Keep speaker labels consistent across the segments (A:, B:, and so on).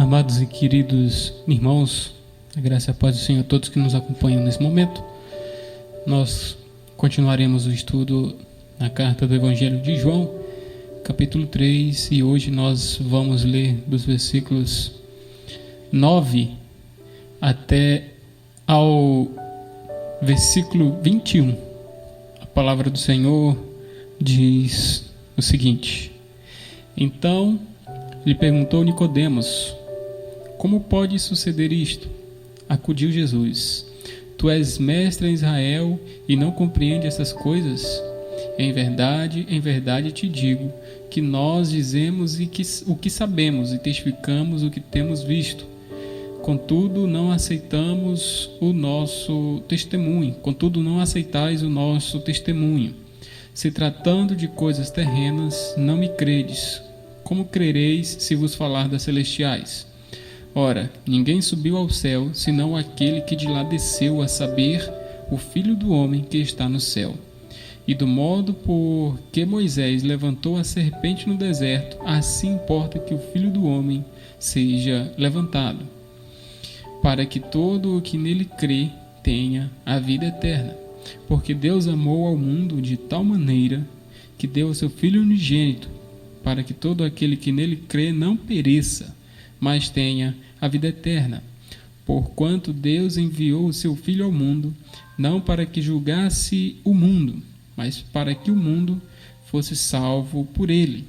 A: Amados e queridos irmãos, a graça e a paz do Senhor a todos que nos acompanham nesse momento. Nós continuaremos o estudo na carta do Evangelho de João, capítulo 3, e hoje nós vamos ler dos versículos 9 até ao versículo 21. A palavra do Senhor diz o seguinte: Então lhe perguntou Nicodemos: Como pode suceder isto? Acudiu Jesus: Tu és mestre em Israel e não compreende essas coisas? Em verdade te digo que nós dizemos o que sabemos e testificamos o que temos visto. Contudo, não aceitais o nosso testemunho. Se tratando de coisas terrenas, não me credes. Como crereis se vos falar das celestiais? Ora, ninguém subiu ao céu, senão aquele que de lá desceu, a saber, o Filho do homem que está no céu. E do modo por que Moisés levantou a serpente no deserto, assim importa que o Filho do homem seja levantado, para que todo o que nele crê tenha a vida eterna. Porque Deus amou ao mundo de tal maneira que deu o seu Filho unigênito, para que todo aquele que nele crê não pereça, mas tenha a vida eterna. Porquanto Deus enviou o seu Filho ao mundo, não para que julgasse o mundo, mas para que o mundo fosse salvo por ele.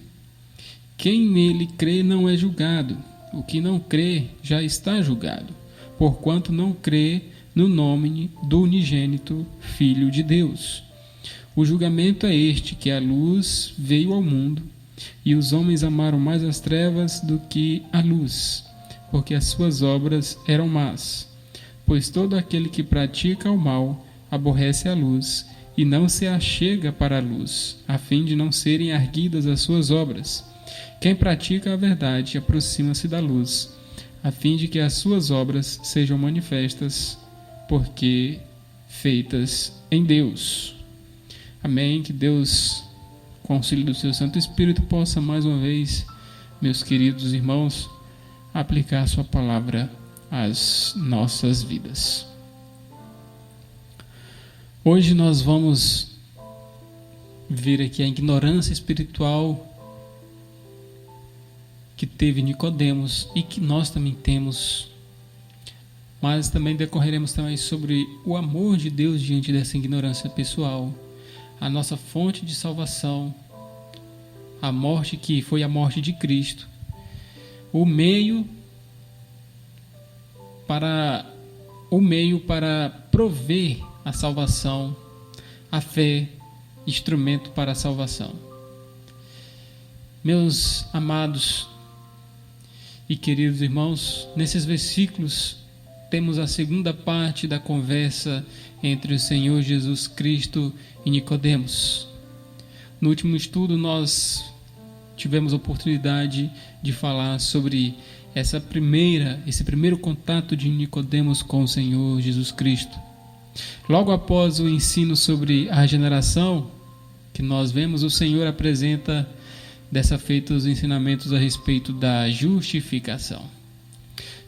A: Quem nele crê não é julgado, o que não crê já está julgado, porquanto não crê no nome do unigênito Filho de Deus. O julgamento é este, que a luz veio ao mundo, e os homens amaram mais as trevas do que a luz, porque as suas obras eram más. Pois todo aquele que pratica o mal aborrece a luz, e não se achega para a luz, a fim de não serem arguidas as suas obras. Quem pratica a verdade aproxima-se da luz, a fim de que as suas obras sejam manifestas, porque feitas em Deus. Amém. Que Deus, com o auxílio do seu Santo Espírito, possa mais uma vez, meus queridos irmãos, aplicar a sua palavra às nossas vidas. Hoje nós vamos ver aqui a ignorância espiritual que teve Nicodemos e que nós também temos, mas também decorreremos também sobre o amor de Deus diante dessa ignorância pessoal, a nossa fonte de salvação, a morte que foi a morte de Cristo, o meio para prover a salvação, a fé, instrumento para a salvação. Meus amados e queridos irmãos, nesses versículos temos a segunda parte da conversa entre o Senhor Jesus Cristo e Nicodemos. No último estudo nós tivemos a oportunidade de falar sobre esse primeiro contato de Nicodemos com o Senhor Jesus Cristo. Logo após o ensino sobre a regeneração que nós vemos, o Senhor apresenta dessa feita os ensinamentos a respeito da justificação.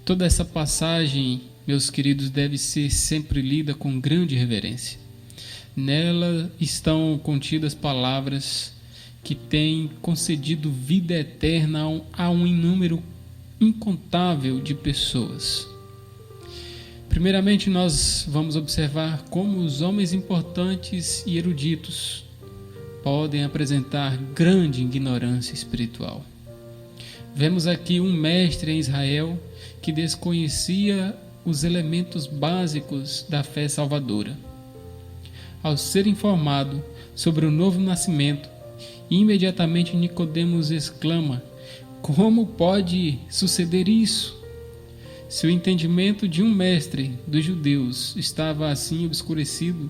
A: Toda essa passagem, meus queridos, deve ser sempre lida com grande reverência. Nela estão contidas palavras que têm concedido vida eterna a um número incontável de pessoas. Primeiramente, nós vamos observar como os homens importantes e eruditos podem apresentar grande ignorância espiritual. Vemos aqui um mestre em Israel que desconhecia os elementos básicos da fé salvadora. Ao ser informado sobre o novo nascimento, imediatamente Nicodemos exclama: Como pode suceder isso? Se o entendimento de um mestre dos judeus estava assim obscurecido,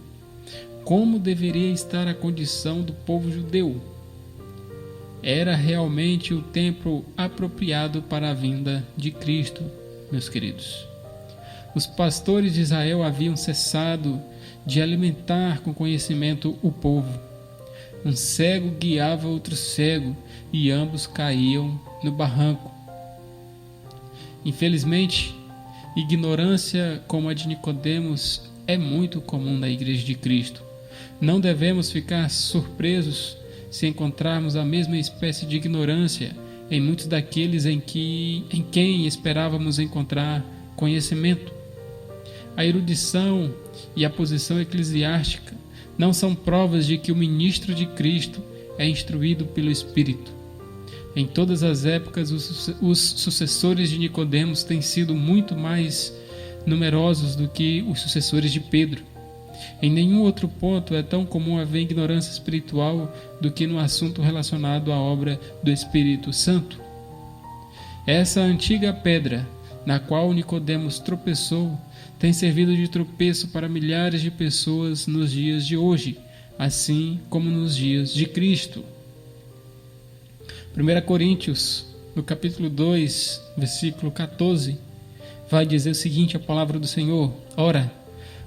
A: como deveria estar a condição do povo judeu? Era realmente o tempo apropriado para a vinda de Cristo, meus queridos. Os pastores de Israel haviam cessado de alimentar com conhecimento o povo. Um cego guiava outro cego e ambos caíam no barranco. Infelizmente, ignorância como a de Nicodemos é muito comum na Igreja de Cristo. Não devemos ficar surpresos se encontrarmos a mesma espécie de ignorância em muitos daqueles em quem esperávamos encontrar conhecimento. A erudição e a posição eclesiástica não são provas de que o ministro de Cristo é instruído pelo Espírito. Em todas as épocas, os sucessores de Nicodemos têm sido muito mais numerosos do que os sucessores de Pedro. Em nenhum outro ponto é tão comum haver ignorância espiritual do que no assunto relacionado à obra do Espírito Santo. Essa antiga pedra, na qual Nicodemos tropeçou, tem servido de tropeço para milhares de pessoas nos dias de hoje, assim como nos dias de Cristo. 1 Coríntios, no capítulo 2, versículo 14, vai dizer o seguinte, a palavra do Senhor: Ora,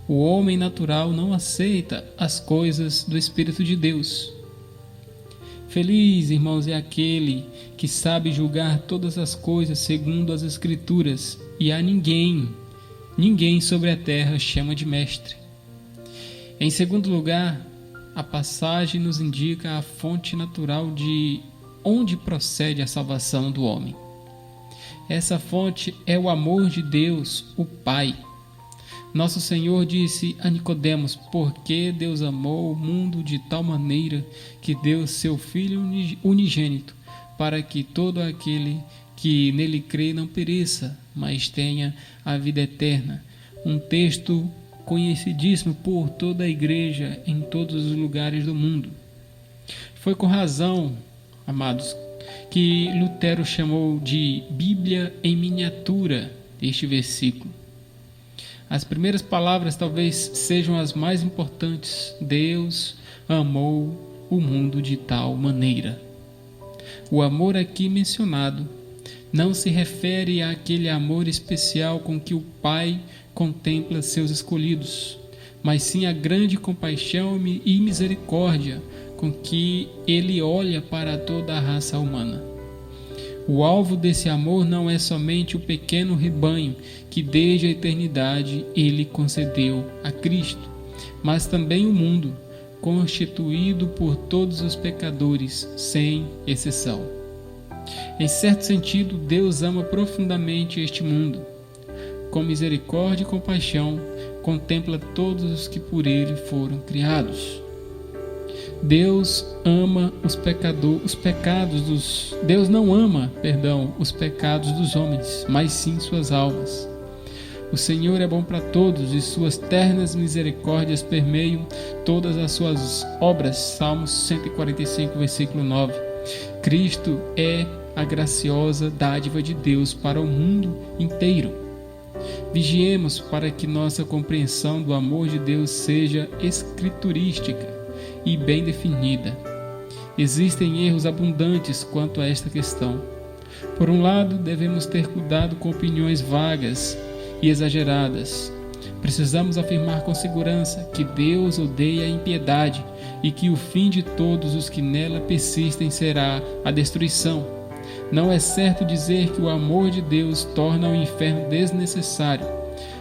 A: o homem natural não aceita as coisas do Espírito de Deus. Feliz, irmãos, é aquele que sabe julgar todas as coisas segundo as Escrituras, e a ninguém sobre a terra chama de mestre. Em segundo lugar, a passagem nos indica a fonte natural de onde procede a salvação do homem. Essa fonte é o amor de Deus, o Pai. Nosso Senhor disse a Nicodemos: porque Deus amou o mundo de tal maneira que deu seu Filho unigênito, para que todo aquele que nele crê não pereça, mas tenha a vida eterna. Um texto conhecidíssimo por toda a igreja em todos os lugares do mundo. Foi com razão, amados, que Lutero chamou de Bíblia em miniatura este versículo. As primeiras palavras talvez sejam as mais importantes. Deus amou o mundo de tal maneira. O amor aqui mencionado não se refere àquele amor especial com que o Pai contempla seus escolhidos, mas sim à grande compaixão e misericórdia com que Ele olha para toda a raça humana. O alvo desse amor não é somente o pequeno rebanho que desde a eternidade Ele concedeu a Cristo, mas também o mundo, constituído por todos os pecadores, sem exceção. Em certo sentido, Deus ama profundamente este mundo. Com misericórdia e compaixão, contempla todos os que por Ele foram criados. Deus não ama os pecados dos homens, mas sim suas almas. O Senhor é bom para todos e suas ternas misericórdias permeiam todas as suas obras. Salmos 145, versículo 9. Cristo é a graciosa dádiva de Deus para o mundo inteiro. Vigiemos para que nossa compreensão do amor de Deus seja escriturística e bem definida. Existem erros abundantes quanto a esta questão. Por um lado, devemos ter cuidado com opiniões vagas e exageradas. Precisamos afirmar com segurança que Deus odeia a impiedade e que o fim de todos os que nela persistem será a destruição. Não é certo dizer que o amor de Deus torna o inferno desnecessário,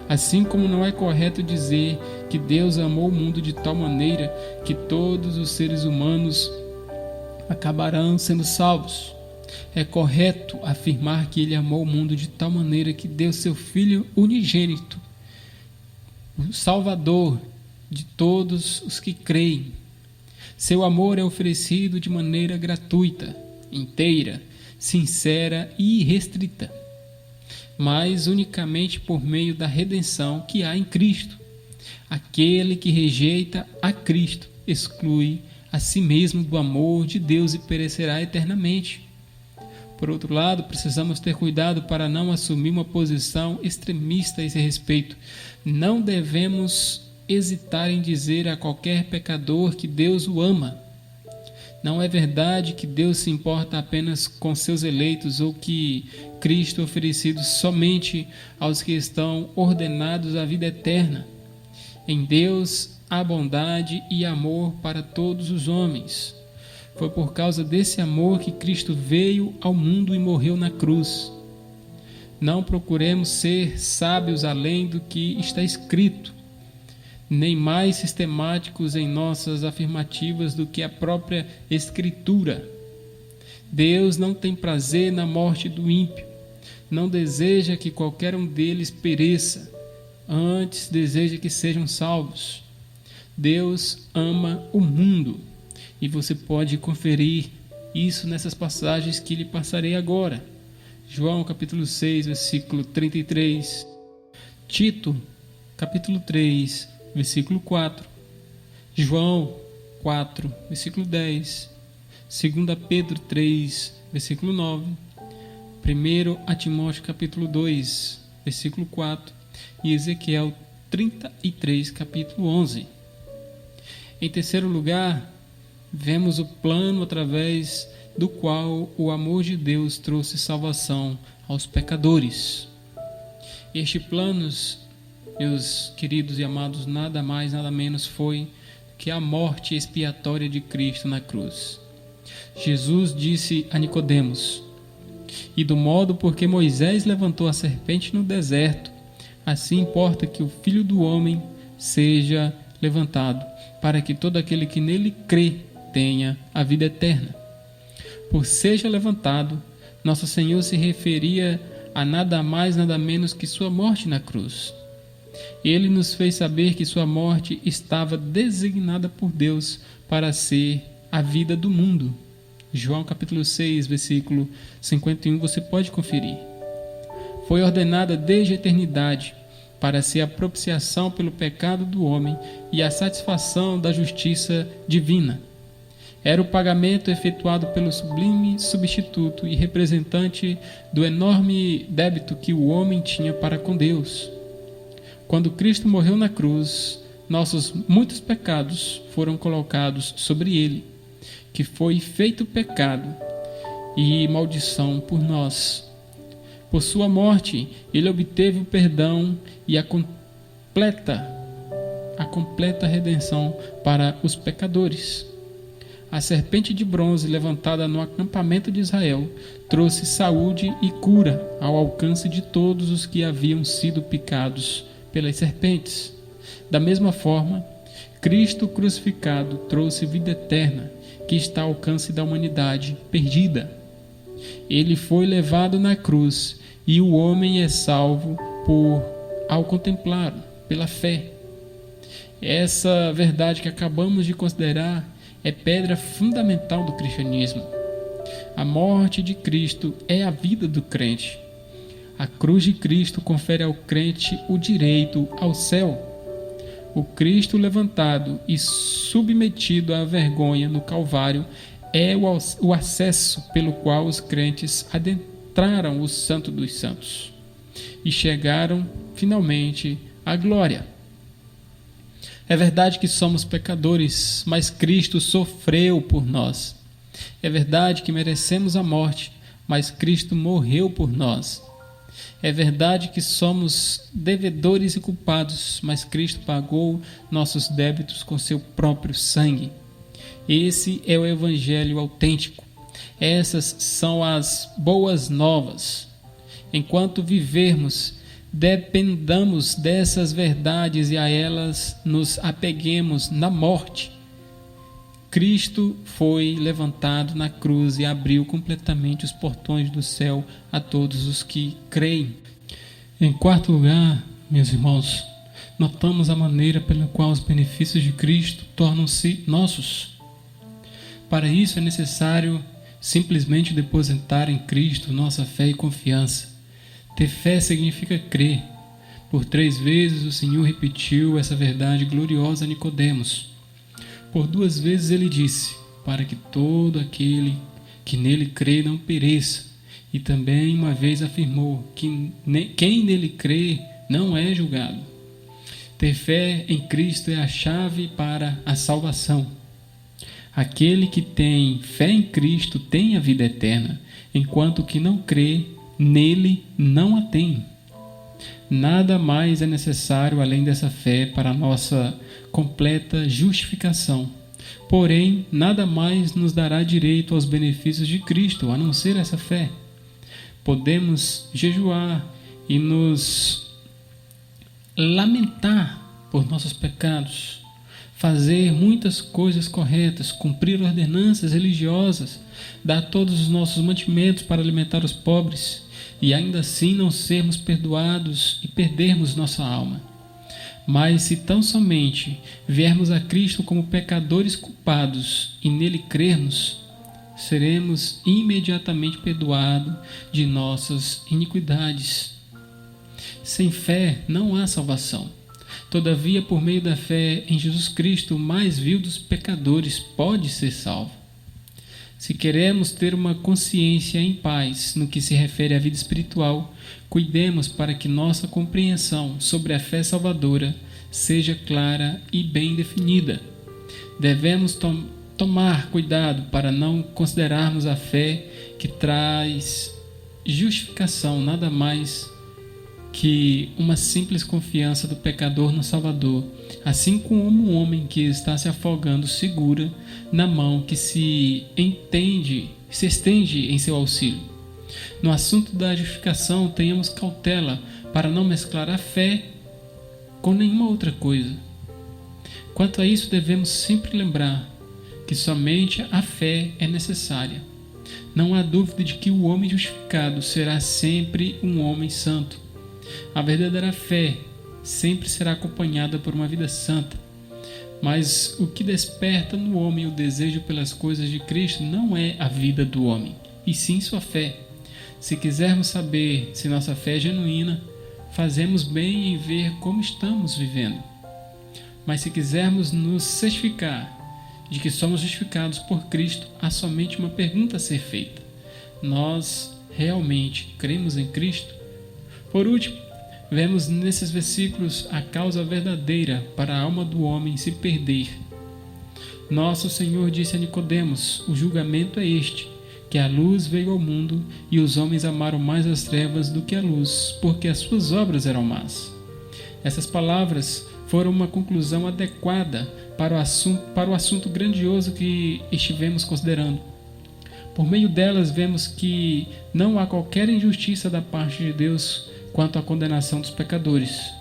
A: assim como não é correto dizer que Deus amou o mundo de tal maneira que todos os seres humanos acabarão sendo salvos. É correto afirmar que Ele amou o mundo de tal maneira que deu seu Filho unigênito, o Salvador de todos os que creem. Seu amor é oferecido de maneira gratuita, inteira, sincera e irrestrita, mas unicamente por meio da redenção que há em Cristo. Aquele que rejeita a Cristo exclui a si mesmo do amor de Deus e perecerá eternamente. Por outro lado, precisamos ter cuidado para não assumir uma posição extremista a esse respeito. Não devemos hesitar em dizer a qualquer pecador que Deus o ama. Não é verdade que Deus se importa apenas com seus eleitos ou que Cristo é oferecido somente aos que estão ordenados à vida eterna. Em Deus há bondade e amor para todos os homens. Foi por causa desse amor que Cristo veio ao mundo e morreu na cruz. Não procuremos ser sábios além do que está escrito, nem mais sistemáticos em nossas afirmativas do que a própria Escritura. Deus não tem prazer na morte do ímpio, não deseja que qualquer um deles pereça, antes deseja que sejam salvos. Deus ama o mundo, e você pode conferir isso nessas passagens que lhe passarei agora. João capítulo 6, versículo 33, Tito capítulo 3, versículo 4, João 4, versículo 10, 2 Pedro 3, versículo 9, 1 Timóteo capítulo 2, versículo 4 e Ezequiel 33, capítulo 11. Em terceiro lugar, vemos o plano através do qual o amor de Deus trouxe salvação aos pecadores. Este plano, meus queridos e amados, nada mais, nada menos foi que a morte expiatória de Cristo na cruz. Jesus disse a Nicodemos: e do modo porque Moisés levantou a serpente no deserto, assim importa que o Filho do Homem seja levantado, para que todo aquele que nele crê tenha a vida eterna. Por seja levantado, nosso Senhor se referia a nada mais, nada menos que sua morte na cruz. Ele nos fez saber que sua morte estava designada por Deus para ser a vida do mundo. João capítulo 6, versículo 51, você pode conferir. Foi ordenada desde a eternidade para ser a propiciação pelo pecado do homem e a satisfação da justiça divina. Era o pagamento efetuado pelo sublime substituto e representante do enorme débito que o homem tinha para com Deus. Quando Cristo morreu na cruz, nossos muitos pecados foram colocados sobre ele, que foi feito pecado e maldição por nós. Por sua morte, ele obteve o perdão e a completa redenção para os pecadores. A serpente de bronze levantada no acampamento de Israel trouxe saúde e cura ao alcance de todos os que haviam sido picados pelas serpentes. Da mesma forma, Cristo crucificado trouxe vida eterna, que está ao alcance da humanidade perdida. Ele foi levado na cruz e o homem é salvo ao contemplá-lo, pela fé. Essa verdade que acabamos de considerar é pedra fundamental do cristianismo. A morte de Cristo é a vida do crente. A cruz de Cristo confere ao crente o direito ao céu. O Cristo levantado e submetido à vergonha no Calvário é o acesso pelo qual os crentes adentraram o Santo dos Santos e chegaram finalmente à glória. É verdade que somos pecadores, mas Cristo sofreu por nós. É verdade que merecemos a morte, mas Cristo morreu por nós. É verdade que somos devedores e culpados, mas Cristo pagou nossos débitos com seu próprio sangue. Esse é o Evangelho autêntico. Essas são as boas novas. Enquanto vivermos, dependamos dessas verdades e a elas nos apeguemos na morte. Cristo foi levantado na cruz e abriu completamente os portões do céu a todos os que creem. Em quarto lugar, meus irmãos, notamos a maneira pela qual os benefícios de Cristo tornam-se nossos. Para isso é necessário simplesmente depositar em Cristo nossa fé e confiança. Ter fé significa crer. Por 3 vezes o Senhor repetiu essa verdade gloriosa a Nicodemos. Por 2 vezes ele disse, para que todo aquele que nele crê não pereça. E também uma vez afirmou que quem nele crê não é julgado. Ter fé em Cristo é a chave para a salvação. Aquele que tem fé em Cristo tem a vida eterna, enquanto que não crê nele não a tem. Nada mais é necessário além dessa fé para a nossa completa justificação. Porém, nada mais nos dará direito aos benefícios de Cristo, a não ser essa fé. Podemos jejuar e nos lamentar por nossos pecados, fazer muitas coisas corretas, cumprir ordenanças religiosas, dar todos os nossos mantimentos para alimentar os pobres, e ainda assim não sermos perdoados e perdermos nossa alma. Mas se tão somente viermos a Cristo como pecadores culpados e nele crermos, seremos imediatamente perdoados de nossas iniquidades. Sem fé não há salvação. Todavia, por meio da fé em Jesus Cristo, o mais vil dos pecadores pode ser salvo. Se queremos ter uma consciência em paz no que se refere à vida espiritual, cuidemos para que nossa compreensão sobre a fé salvadora seja clara e bem definida. Devemos tomar cuidado para não considerarmos a fé que traz justificação nada mais que uma simples confiança do pecador no Salvador, assim como um homem que está se afogando segura na mão que se estende em seu auxílio. No assunto da justificação, tenhamos cautela para não mesclar a fé com nenhuma outra coisa. Quanto a isso, devemos sempre lembrar que somente a fé é necessária. Não há dúvida de que o homem justificado será sempre um homem santo. A verdadeira fé sempre será acompanhada por uma vida santa. Mas o que desperta no homem o desejo pelas coisas de Cristo não é a vida do homem, e sim sua fé. Se quisermos saber se nossa fé é genuína, fazemos bem em ver como estamos vivendo. Mas se quisermos nos certificar de que somos justificados por Cristo, há somente uma pergunta a ser feita: nós realmente cremos em Cristo? Por último, vemos nesses versículos a causa verdadeira para a alma do homem se perder. Nosso Senhor disse a Nicodemos: o julgamento é este, que a luz veio ao mundo e os homens amaram mais as trevas do que a luz, porque as suas obras eram más. Essas palavras foram uma conclusão adequada para o assunto grandioso que estivemos considerando. Por meio delas, vemos que não há qualquer injustiça da parte de Deus quanto à condenação dos pecadores.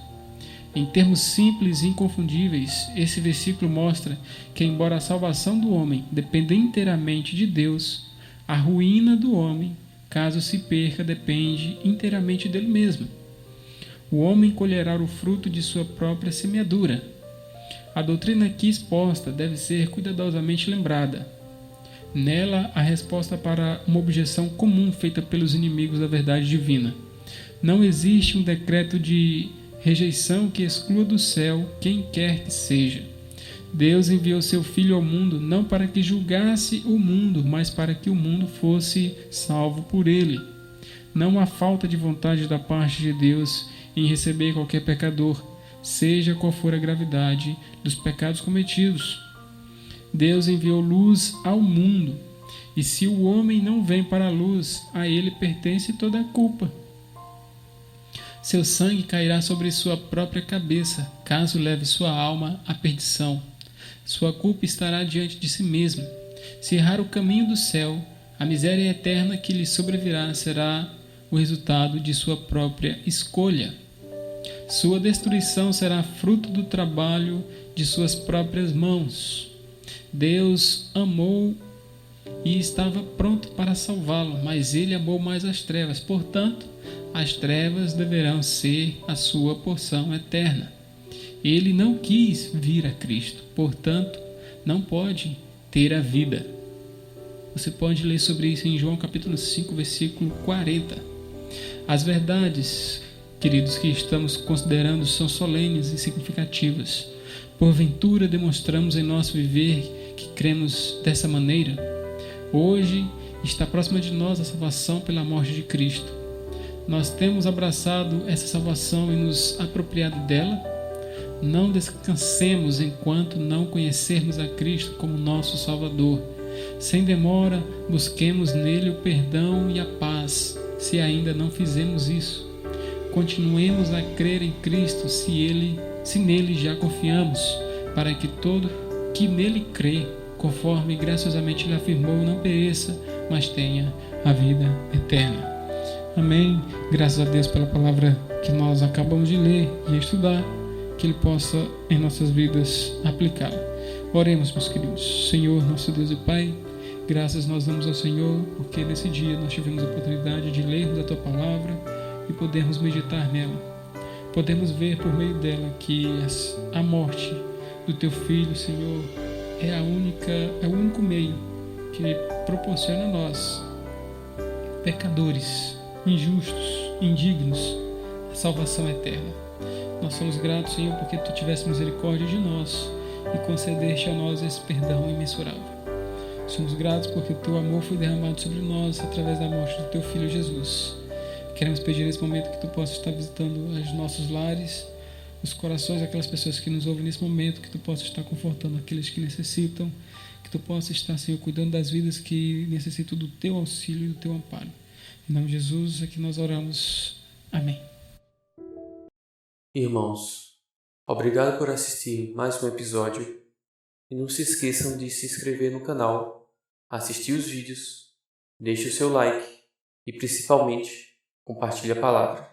A: Em termos simples e inconfundíveis, esse versículo mostra que, embora a salvação do homem dependa inteiramente de Deus, a ruína do homem, caso se perca, depende inteiramente dele mesmo. O homem colherá o fruto de sua própria semeadura. A doutrina aqui exposta deve ser cuidadosamente lembrada. Nela, a resposta para uma objeção comum feita pelos inimigos da verdade divina. Não existe um decreto de rejeição que exclua do céu quem quer que seja. Deus enviou seu Filho ao mundo não para que julgasse o mundo, mas para que o mundo fosse salvo por ele. Não há falta de vontade da parte de Deus em receber qualquer pecador, seja qual for a gravidade dos pecados cometidos. Deus enviou luz ao mundo, e se o homem não vem para a luz, a ele pertence toda a culpa. Seu sangue cairá sobre sua própria cabeça, caso leve sua alma à perdição. Sua culpa estará diante de si mesmo. Se errar o caminho do céu, a miséria eterna que lhe sobrevirá será o resultado de sua própria escolha. Sua destruição será fruto do trabalho de suas próprias mãos. Deus amou e estava pronto para salvá-lo, mas ele amou mais as trevas. Portanto, as trevas deverão ser a sua porção eterna. Ele não quis vir a Cristo, portanto, não pode ter a vida. Você pode ler sobre isso em João capítulo 5, versículo 40. As verdades, queridos, que estamos considerando são solenes e significativas. Porventura demonstramos em nosso viver que cremos dessa maneira? Hoje está próxima de nós a salvação pela morte de Cristo. Nós temos abraçado essa salvação e nos apropriado dela? Não descansemos enquanto não conhecermos a Cristo como nosso Salvador. Sem demora, busquemos nele o perdão e a paz, se ainda não fizemos isso. Continuemos a crer em Cristo se nele já confiamos, para que todo que nele crê, conforme graciosamente ele afirmou, não pereça, mas tenha a vida eterna. Amém. Graças a Deus pela palavra que nós acabamos de ler e estudar, que Ele possa em nossas vidas aplicá-la. Oremos, meus queridos. Senhor, nosso Deus e Pai, graças nós damos ao Senhor, porque nesse dia nós tivemos a oportunidade de lermos a Tua palavra e podermos meditar nela. Podemos ver por meio dela que a morte do Teu Filho, Senhor, é o único meio que proporciona a nós, pecadores, injustos, indignos, a salvação eterna. Nós somos gratos, Senhor, porque Tu tiveste misericórdia de nós e concedeste a nós esse perdão imensurável. Somos gratos porque o Teu amor foi derramado sobre nós através da morte do Teu Filho Jesus. Queremos pedir nesse momento que Tu possas estar visitando os nossos lares, os corações daquelas pessoas que nos ouvem nesse momento, que Tu possas estar confortando aqueles que necessitam, que Tu possas estar, Senhor, cuidando das vidas que necessitam do Teu auxílio e do Teu amparo. Em nome de Jesus é que nós oramos. Amém.
B: Irmãos, obrigado por assistir mais um episódio e não se esqueçam de se inscrever no canal, assistir os vídeos, deixe o seu like e principalmente compartilhe a palavra.